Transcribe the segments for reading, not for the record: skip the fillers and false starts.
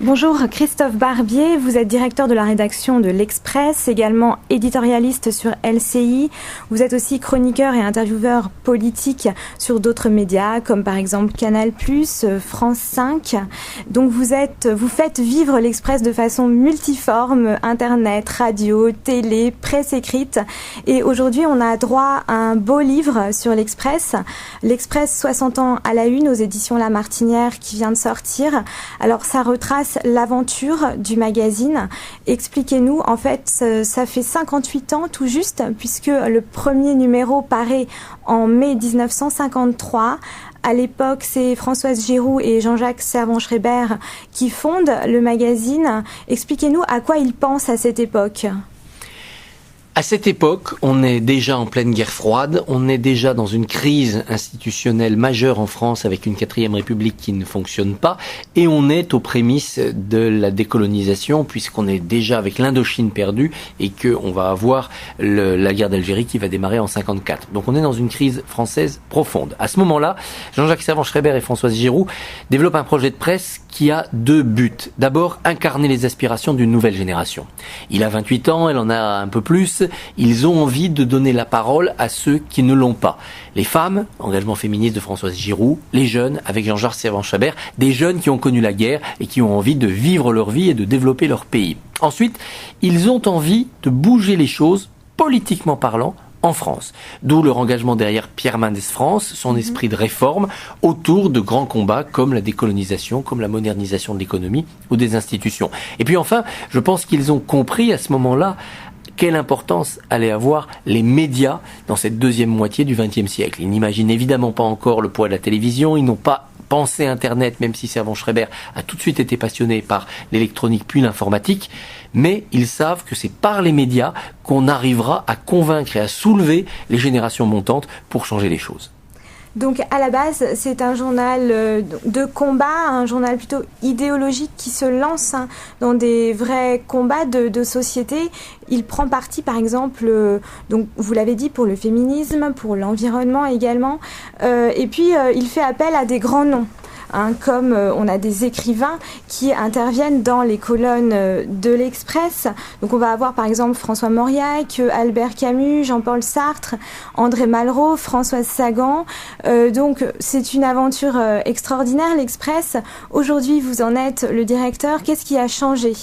Bonjour Christophe Barbier, vous êtes directeur de la rédaction de l'Express, également éditorialiste sur LCI. Vous êtes aussi chroniqueur et intervieweur politique sur d'autres médias comme par exemple Canal+, France 5. Donc vous faites vivre l'Express de façon multiforme, internet, radio, télé, presse écrite. Et aujourd'hui on a droit à un beau livre sur l'Express, l'Express 60 ans à la une aux éditions La Martinière qui vient de sortir. Alors ça retrace l'aventure du magazine. Expliquez-nous, en fait, ça fait 58 ans tout juste, puisque le premier numéro paraît en mai 1953. À l'époque, c'est Françoise Giroud et Jean-Jacques Servan-Schreiber qui fondent le magazine. Expliquez-nous à quoi ils pensent à cette époque. À cette époque, on est déjà en pleine guerre froide, on est déjà dans une crise institutionnelle majeure en France avec une 4e République qui ne fonctionne pas et on est aux prémices de la décolonisation puisqu'on est déjà avec l'Indochine perdue et qu'on va avoir la guerre d'Algérie qui va démarrer en 54. Donc on est dans une crise française profonde. À ce moment-là, Jean-Jacques Servan-Schreiber et Françoise Giroud développent un projet de presse qui a 2 buts. D'abord, incarner les aspirations d'une nouvelle génération. Il a 28 ans, elle en a un peu plus. Ils ont envie de donner la parole à ceux qui ne l'ont pas. Les femmes, engagement féministe de Françoise Giroud, les jeunes, avec Jean-Jacques Servan-Schreiber, des jeunes qui ont connu la guerre et qui ont envie de vivre leur vie et de développer leur pays. Ensuite, ils ont envie de bouger les choses, politiquement parlant, en France. D'où leur engagement derrière Pierre Mendès France, son esprit de réforme autour de grands combats comme la décolonisation, comme la modernisation de l'économie ou des institutions. Et puis enfin, je pense qu'ils ont compris à ce moment-là quelle importance allaient avoir les médias dans cette deuxième moitié du XXe siècle. Ils n'imaginent évidemment pas encore le poids de la télévision, ils n'ont pas pensé Internet, même si Servan-Schreiber a tout de suite été passionné par l'électronique puis l'informatique, mais ils savent que c'est par les médias qu'on arrivera à convaincre et à soulever les générations montantes pour changer les choses. Donc à la base, c'est un journal de combat, un journal plutôt idéologique qui se lance dans des vrais combats de société. Il prend parti par exemple, donc vous l'avez dit, pour le féminisme, pour l'environnement également. Et puis il fait appel à des grands noms. Comme on a des écrivains qui interviennent dans les colonnes de l'Express. Donc on va avoir par exemple François Mauriac, Albert Camus, Jean-Paul Sartre, André Malraux, Françoise Sagan. Donc c'est une aventure extraordinaire, l'Express. Aujourd'hui, vous en êtes le directeur. Qu'est-ce qui a changé ?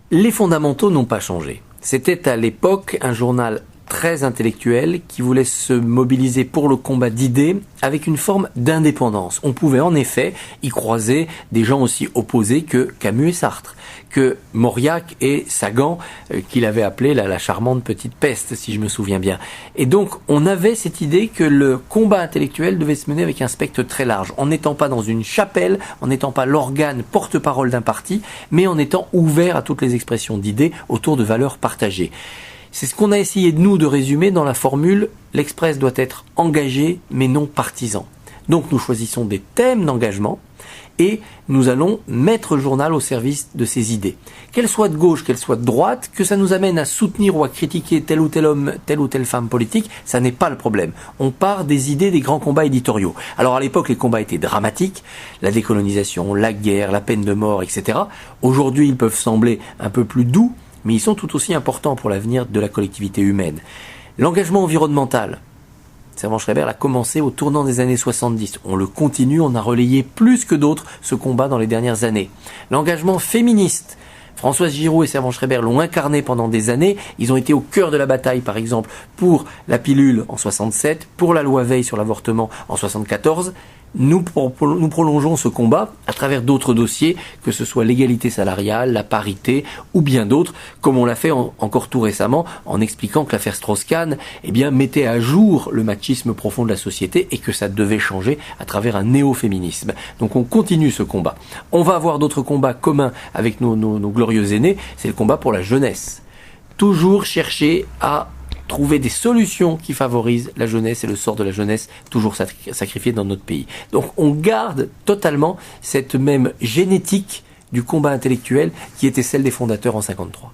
Les fondamentaux n'ont pas changé. C'était à l'époque un journal très intellectuel qui voulait se mobiliser pour le combat d'idées avec une forme d'indépendance. On pouvait en effet y croiser des gens aussi opposés que Camus et Sartre, que Mauriac et Sagan, qu'il avait appelé la charmante petite peste, si je me souviens bien. Et donc, on avait cette idée que le combat intellectuel devait se mener avec un spectre très large, en n'étant pas dans une chapelle, en n'étant pas l'organe porte-parole d'un parti, mais en étant ouvert à toutes les expressions d'idées autour de valeurs partagées. C'est ce qu'on a essayé de nous de résumer dans la formule « L'Express doit être engagé mais non partisan ». Donc nous choisissons des thèmes d'engagement et nous allons mettre le journal au service de ces idées. Qu'elles soient de gauche, qu'elles soient de droite, que ça nous amène à soutenir ou à critiquer tel ou tel homme, telle ou telle femme politique, ça n'est pas le problème. On part des idées des grands combats éditoriaux. Alors à l'époque, les combats étaient dramatiques, la décolonisation, la guerre, la peine de mort, etc. Aujourd'hui, ils peuvent sembler un peu plus doux, mais ils sont tout aussi importants pour l'avenir de la collectivité humaine. L'engagement environnemental, Servan-Schreiber l'a commencé au tournant des années 70. On le continue, on a relayé plus que d'autres ce combat dans les dernières années. L'engagement féministe, Françoise Giroud et Servan-Schreiber l'ont incarné pendant des années. Ils ont été au cœur de la bataille, par exemple, pour la pilule en 67, pour la loi Veil sur l'avortement en 74. Nous prolongeons ce combat à travers d'autres dossiers, que ce soit l'égalité salariale, la parité ou bien d'autres, comme on l'a fait encore tout récemment en expliquant que l'affaire Strauss-Kahn mettait à jour le machisme profond de la société et que ça devait changer à travers un néo-féminisme. Donc on continue ce combat. On va avoir d'autres combats communs avec nos glorieux aînés, c'est le combat pour la jeunesse. Toujours chercher à trouver des solutions qui favorisent la jeunesse et le sort de la jeunesse toujours sacrifié dans notre pays. Donc on garde totalement cette même génétique du combat intellectuel qui était celle des fondateurs en 53.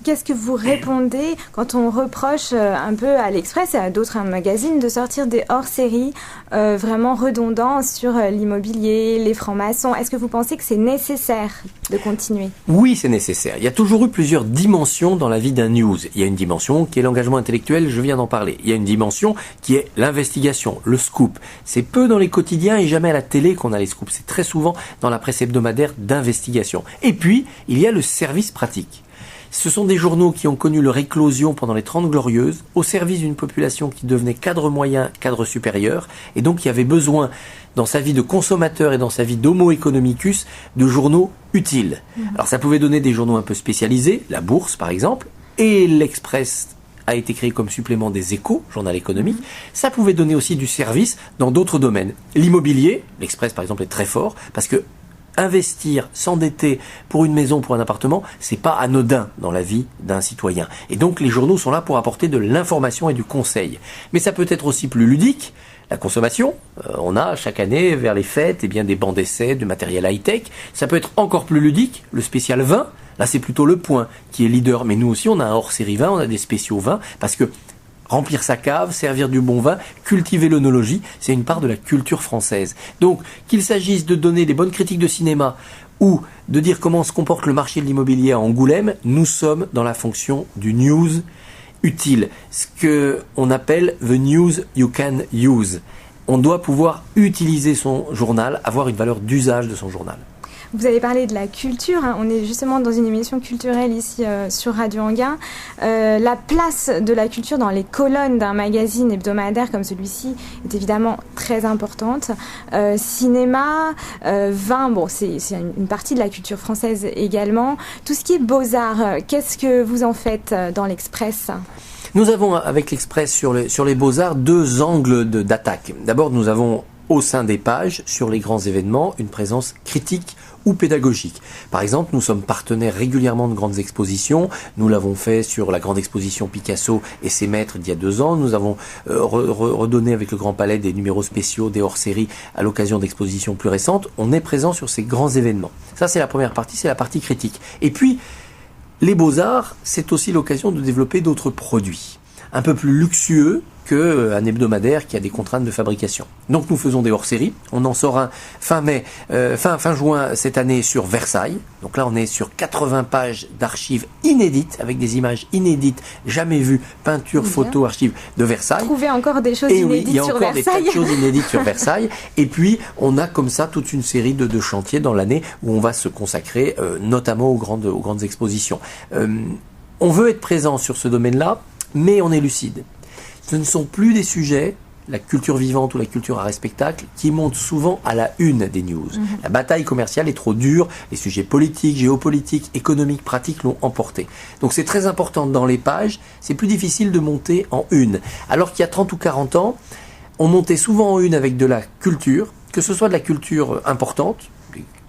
Qu'est-ce que vous répondez quand on reproche un peu à l'Express et à d'autres magazines de sortir des hors-séries vraiment redondants sur l'immobilier, les francs-maçons? Est-ce que vous pensez que c'est nécessaire de continuer? Oui, c'est nécessaire. Il y a toujours eu plusieurs dimensions dans la vie d'un news. Il y a une dimension qui est l'engagement intellectuel, je viens d'en parler. Il y a une dimension qui est l'investigation, le scoop. C'est peu dans les quotidiens et jamais à la télé qu'on a les scoops. C'est très souvent dans la presse hebdomadaire d'investigation. Et puis, il y a le service pratique. Ce sont des journaux qui ont connu leur éclosion pendant les 30 Glorieuses, au service d'une population qui devenait cadre moyen, cadre supérieur, et donc qui avait besoin, dans sa vie de consommateur et dans sa vie d'homo economicus, de journaux utiles. Alors ça pouvait donner des journaux un peu spécialisés, la Bourse par exemple, et l'Express a été créé comme supplément des Échos, journal économique. Ça pouvait donner aussi du service dans d'autres domaines. L'immobilier, l'Express par exemple est très fort, parce que investir, s'endetter pour une maison, pour un appartement, c'est pas anodin dans la vie d'un citoyen. Et donc les journaux sont là pour apporter de l'information et du conseil. Mais ça peut être aussi plus ludique. La consommation, on a chaque année vers les fêtes des bancs d'essai, de matériel high-tech. Ça peut être encore plus ludique, le spécial vin. Là c'est plutôt Le Point qui est leader. Mais nous aussi on a un hors-série vin, on a des spéciaux vins, parce que remplir sa cave, servir du bon vin, cultiver l'œnologie, c'est une part de la culture française. Donc, qu'il s'agisse de donner des bonnes critiques de cinéma ou de dire comment se comporte le marché de l'immobilier à Angoulême, nous sommes dans la fonction du news utile. Ce qu'on appelle the news you can use. On doit pouvoir utiliser son journal, avoir une valeur d'usage de son journal. Vous avez parlé de la culture, hein. On est justement dans une émission culturelle ici sur Radio Anguin. La place de la culture dans les colonnes d'un magazine hebdomadaire comme celui-ci est évidemment très importante. Cinéma, vin, bon, c'est une partie de la culture française également. Tout ce qui est beaux-arts, qu'est-ce que vous en faites dans l'Express ? Nous avons avec l'Express sur les beaux-arts deux angles d'attaque. D'abord, nous avons au sein des pages, sur les grands événements, une présence critique ou pédagogique. Par exemple, nous sommes partenaires régulièrement de grandes expositions. Nous l'avons fait sur la grande exposition Picasso et ses maîtres d'il y a 2 ans. Nous avons redonné avec le Grand Palais des numéros spéciaux, des hors-séries à l'occasion d'expositions plus récentes. On est présent sur ces grands événements. Ça, c'est la première partie, c'est la partie critique. Et puis, les beaux-arts, c'est aussi l'occasion de développer d'autres produits, un peu plus luxueux qu'un hebdomadaire qui a des contraintes de fabrication. Donc nous faisons des hors-séries. On en sort un fin juin cette année sur Versailles. Donc là on est sur 80 pages d'archives inédites, avec des images inédites, jamais vues, peintures, photos, archives de Versailles. Trouver encore des choses inédites sur Versailles. Il y a encore des tas de choses inédites sur Versailles. Et puis on a comme ça toute une série de chantiers dans l'année où on va se consacrer notamment aux grandes expositions. On veut être présent sur ce domaine-là, mais on est lucide. Ce ne sont plus des sujets, la culture vivante ou la culture à spectacle, qui montent souvent à la une des news. La bataille commerciale est trop dure, les sujets politiques, géopolitiques, économiques, pratiques l'ont emporté. Donc c'est très important dans les pages, c'est plus difficile de monter en une. Alors qu'il y a 30 ou 40 ans, on montait souvent en une avec de la culture, que ce soit de la culture importante,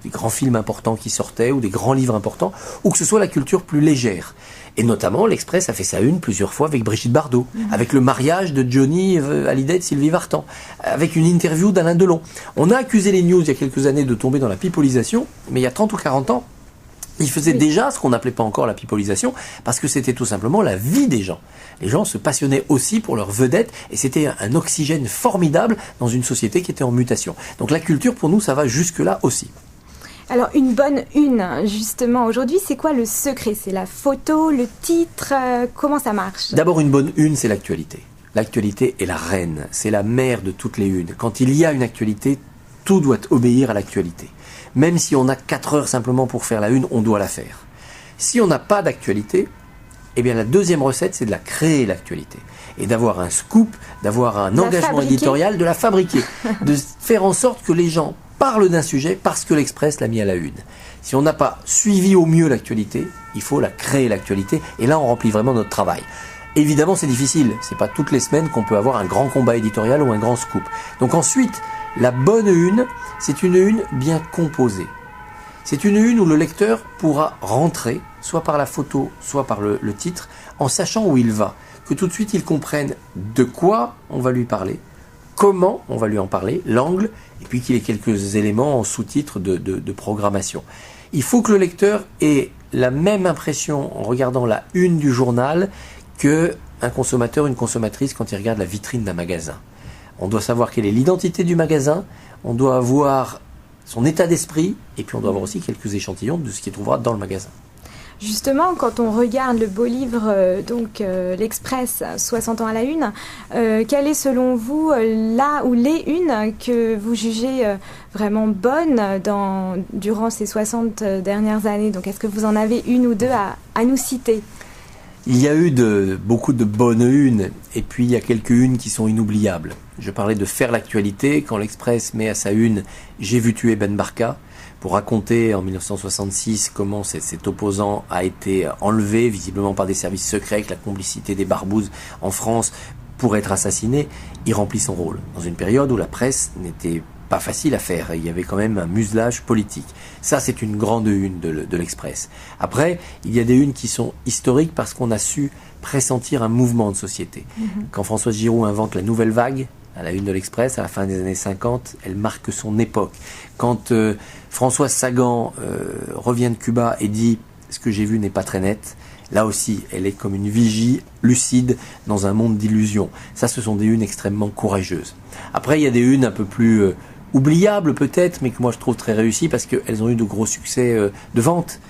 des grands films importants qui sortaient ou des grands livres importants, ou que ce soit la culture plus légère. Et notamment, l'Express a fait sa une plusieurs fois avec Brigitte Bardot, avec le mariage de Johnny Hallyday de Sylvie Vartan, avec une interview d'Alain Delon. On a accusé les news il y a quelques années de tomber dans la pipolisation, mais il y a 30 ou 40 ans, ils faisaient déjà ce qu'on n'appelait pas encore la pipolisation, parce que c'était tout simplement la vie des gens. Les gens se passionnaient aussi pour leurs vedettes, et c'était un oxygène formidable dans une société qui était en mutation. Donc la culture, pour nous, ça va jusque-là aussi. Alors, une bonne une, justement, aujourd'hui, c'est quoi le secret? C'est la photo, le titre, comment ça marche? D'abord, une bonne une, c'est l'actualité. L'actualité est la reine, c'est la mère de toutes les unes. Quand il y a une actualité, tout doit obéir à l'actualité. Même si on a 4 heures simplement pour faire la une, on doit la faire. Si on n'a pas d'actualité, eh bien la deuxième recette, c'est de la créer, l'actualité. Et d'avoir un scoop, d'avoir un engagement éditorial, de la fabriquer. De faire en sorte que les gens parle d'un sujet parce que l'Express l'a mis à la une. Si on n'a pas suivi au mieux l'actualité, il faut la créer, l'actualité, et là on remplit vraiment notre travail. Évidemment c'est difficile, c'est pas toutes les semaines qu'on peut avoir un grand combat éditorial ou un grand scoop. Donc ensuite, la bonne une, c'est une une bien composée. C'est une une où le lecteur pourra rentrer, soit par la photo, soit par le titre, en sachant où il va, que tout de suite il comprenne de quoi on va lui parler, comment on va lui en parler, l'angle, et puis qu'il ait quelques éléments en sous-titres de programmation. Il faut que le lecteur ait la même impression en regardant la une du journal qu'un consommateur, une consommatrice quand il regarde la vitrine d'un magasin. On doit savoir quelle est l'identité du magasin, on doit avoir son état d'esprit, et puis on doit avoir aussi quelques échantillons de ce qu'il trouvera dans le magasin. Justement, quand on regarde le beau livre, l'Express, 60 ans à la une, quelle est selon vous la ou les unes que vous jugez vraiment bonnes durant ces 60 dernières années? Donc, est-ce que vous en avez une ou deux à nous citer? Il y a eu beaucoup de bonnes unes, et puis il y a quelques unes qui sont inoubliables. Je parlais de faire l'actualité, quand l'Express met à sa une « J'ai vu tuer Ben Barka », pour raconter en 1966 comment cet opposant a été enlevé, visiblement par des services secrets, avec la complicité des barbouzes en France, pour être assassiné. Il remplit son rôle, dans une période où la presse n'était pas facile à faire. Il y avait quand même un muselage politique. Ça, c'est une grande une de l'Express. Après, il y a des unes qui sont historiques parce qu'on a su pressentir un mouvement de société. Quand Françoise Giroud invente la nouvelle vague, à la une de l'Express, à la fin des années 50, elle marque son époque. Quand Françoise Sagan revient de Cuba et dit « Ce que j'ai vu n'est pas très net », là aussi, elle est comme une vigie lucide dans un monde d'illusions. Ça, ce sont des unes extrêmement courageuses. Après, il y a des unes un peu plus oubliables peut-être, mais que moi je trouve très réussies parce qu'elles ont eu de gros succès de vente.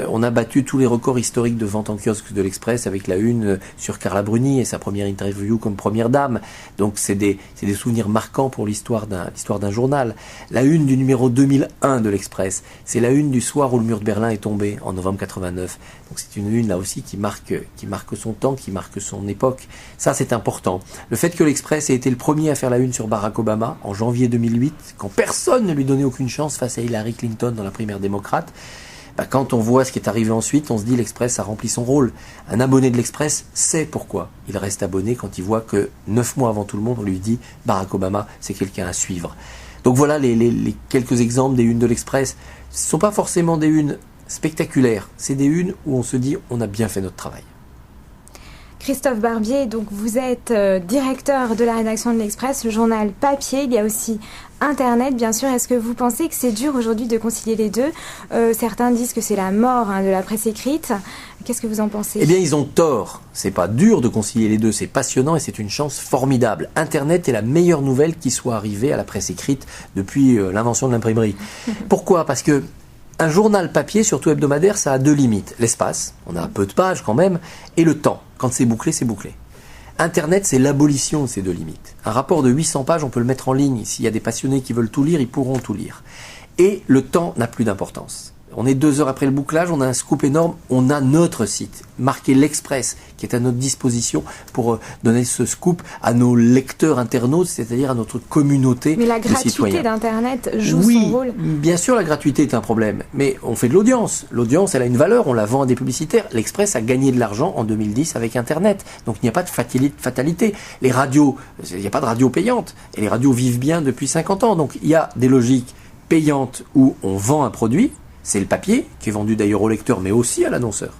On a battu tous les records historiques de vente en kiosque de l'Express avec la une sur Carla Bruni et sa première interview comme première dame. Donc c'est des souvenirs marquants pour l'histoire d'un journal. La une du numéro 2001 de l'Express, c'est la une du soir où le mur de Berlin est tombé en novembre 89. Donc c'est une une là aussi qui marque son temps, qui marque son époque. Ça c'est important. Le fait que l'Express ait été le premier à faire la une sur Barack Obama en janvier 2008, quand personne ne lui donnait aucune chance face à Hillary Clinton dans la primaire démocrate, quand on voit ce qui est arrivé ensuite, on se dit l'Express a rempli son rôle. Un abonné de l'Express sait pourquoi il reste abonné quand il voit que 9 mois avant tout le monde, on lui dit Barack Obama, c'est quelqu'un à suivre. Donc voilà les quelques exemples des unes de l'Express. Ce ne sont pas forcément des unes spectaculaires, c'est des unes où on se dit on a bien fait notre travail. Christophe Barbier, donc vous êtes directeur de la rédaction de l'Express, le journal papier, il y a aussi Internet, bien sûr. Est-ce que vous pensez que c'est dur aujourd'hui de concilier les deux? Certains disent que c'est la mort de la presse écrite. Qu'est-ce que vous en pensez? Eh bien, ils ont tort. C'est pas dur de concilier les deux, c'est passionnant et c'est une chance formidable. Internet est la meilleure nouvelle qui soit arrivée à la presse écrite depuis l'invention de l'imprimerie. Pourquoi? Parce que un journal papier, surtout hebdomadaire, ça a deux limites. L'espace, on a peu de pages quand même, et le temps. Quand c'est bouclé, c'est bouclé. Internet, c'est l'abolition de ces deux limites. Un rapport de 800 pages, on peut le mettre en ligne. S'il y a des passionnés qui veulent tout lire, ils pourront tout lire. Et le temps n'a plus d'importance. On est 2 heures après le bouclage, on a un scoop énorme, on a notre site, marqué l'Express, qui est à notre disposition pour donner ce scoop à nos lecteurs internautes, c'est-à-dire à notre communauté de citoyens. Mais la gratuité d'Internet joue son rôle. Oui, bien sûr la gratuité est un problème, mais on fait de l'audience. L'audience, elle a une valeur, on la vend à des publicitaires. L'Express a gagné de l'argent en 2010 avec Internet, donc il n'y a pas de fatalité. Les radios, il n'y a pas de radio payante, et les radios vivent bien depuis 50 ans, donc il y a des logiques payantes où on vend un produit. C'est le papier, qui est vendu d'ailleurs au lecteur, mais aussi à l'annonceur.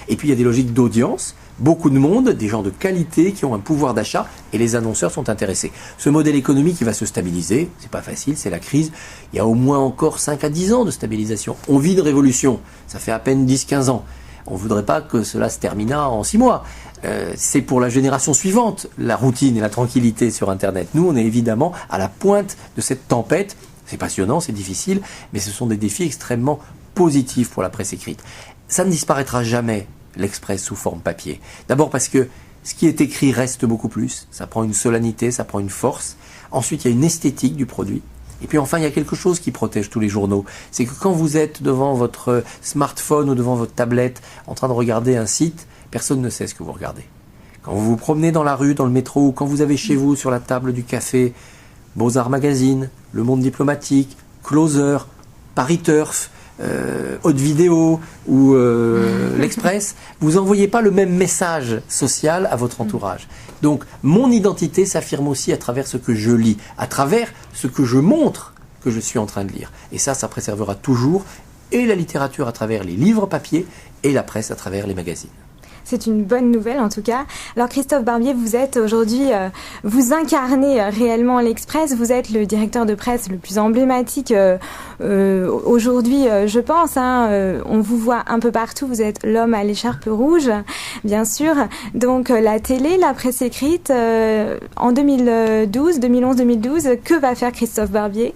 Et puis il y a des logiques d'audience, beaucoup de monde, des gens de qualité qui ont un pouvoir d'achat, et les annonceurs sont intéressés. Ce modèle économique, il va se stabiliser, c'est pas facile, c'est la crise. Il y a au moins encore 5 à 10 ans de stabilisation. On vit une révolution, ça fait à peine 10-15 ans. On ne voudrait pas que cela se terminât en 6 mois. C'est pour la génération suivante, la routine et la tranquillité sur Internet. Nous, on est évidemment à la pointe de cette tempête. C'est passionnant, c'est difficile, mais ce sont des défis extrêmement positifs pour la presse écrite. Ça ne disparaîtra jamais, l'Express sous forme papier. D'abord parce que ce qui est écrit reste beaucoup plus, ça prend une solennité, ça prend une force. Ensuite, il y a une esthétique du produit. Et puis enfin, il y a quelque chose qui protège tous les journaux. C'est que quand vous êtes devant votre smartphone ou devant votre tablette en train de regarder un site, personne ne sait ce que vous regardez. Quand vous vous promenez dans la rue, dans le métro, ou quand vous avez chez vous sur la table du café Beaux-Arts Magazine, Le Monde Diplomatique, Closer, Paris Turf, Haute Vidéo ou l'Express, vous n'envoyez pas le même message social à votre entourage. Donc mon identité s'affirme aussi à travers ce que je lis, à travers ce que je montre que je suis en train de lire. Et ça préservera toujours et la littérature à travers les livres papier et la presse à travers les magazines. C'est une bonne nouvelle en tout cas. Alors Christophe Barbier, vous êtes aujourd'hui, vous incarnez réellement l'Express, vous êtes le directeur de presse le plus emblématique aujourd'hui, je pense. On vous voit un peu partout, vous êtes l'homme à l'écharpe rouge, bien sûr. Donc la télé, la presse écrite, en 2011-2012, que va faire Christophe Barbier ?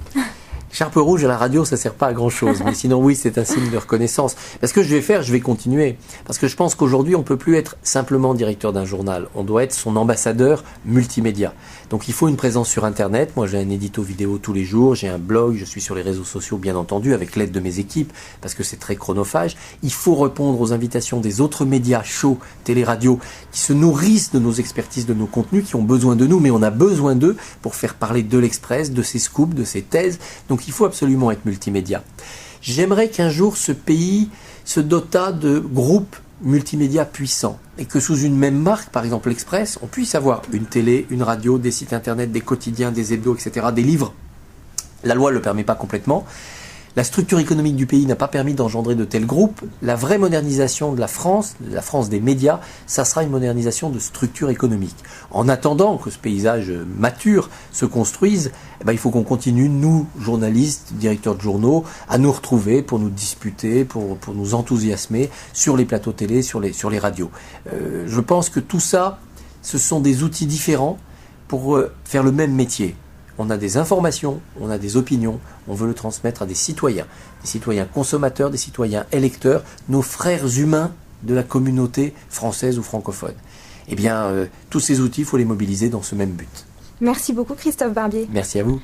Charpe rouge à la radio, ça sert pas à grand chose. Mais sinon, oui, c'est un signe de reconnaissance. Parce que je vais continuer. Parce que je pense qu'aujourd'hui, on peut plus être simplement directeur d'un journal. On doit être son ambassadeur multimédia. Donc, il faut une présence sur Internet. Moi, j'ai un édito vidéo tous les jours. J'ai un blog. Je suis sur les réseaux sociaux, bien entendu, avec l'aide de mes équipes, parce que c'est très chronophage. Il faut répondre aux invitations des autres médias, shows, télé, radio, qui se nourrissent de nos expertises, de nos contenus, qui ont besoin de nous, mais on a besoin d'eux pour faire parler de l'Express, de ses scoops, de ses thèses. Donc, il faut absolument être multimédia. J'aimerais qu'un jour ce pays se dotât de groupes multimédia puissants et que sous une même marque, par exemple l'Express, on puisse avoir une télé, une radio, des sites internet, des quotidiens, des hebdos, etc., des livres. La loi ne le permet pas complètement. La structure économique du pays n'a pas permis d'engendrer de tels groupes. La vraie modernisation de la France des médias, ça sera une modernisation de structure économique. En attendant que ce paysage mature se construise, il faut qu'on continue, nous, journalistes, directeurs de journaux, à nous retrouver pour nous disputer, pour nous enthousiasmer sur les plateaux télé, sur les radios. Je pense que tout ça, ce sont des outils différents pour faire le même métier. On a des informations, on a des opinions, on veut le transmettre à des citoyens consommateurs, des citoyens électeurs, nos frères humains de la communauté française ou francophone. Eh bien, tous ces outils, il faut les mobiliser dans ce même but. Merci beaucoup Christophe Barbier. Merci à vous.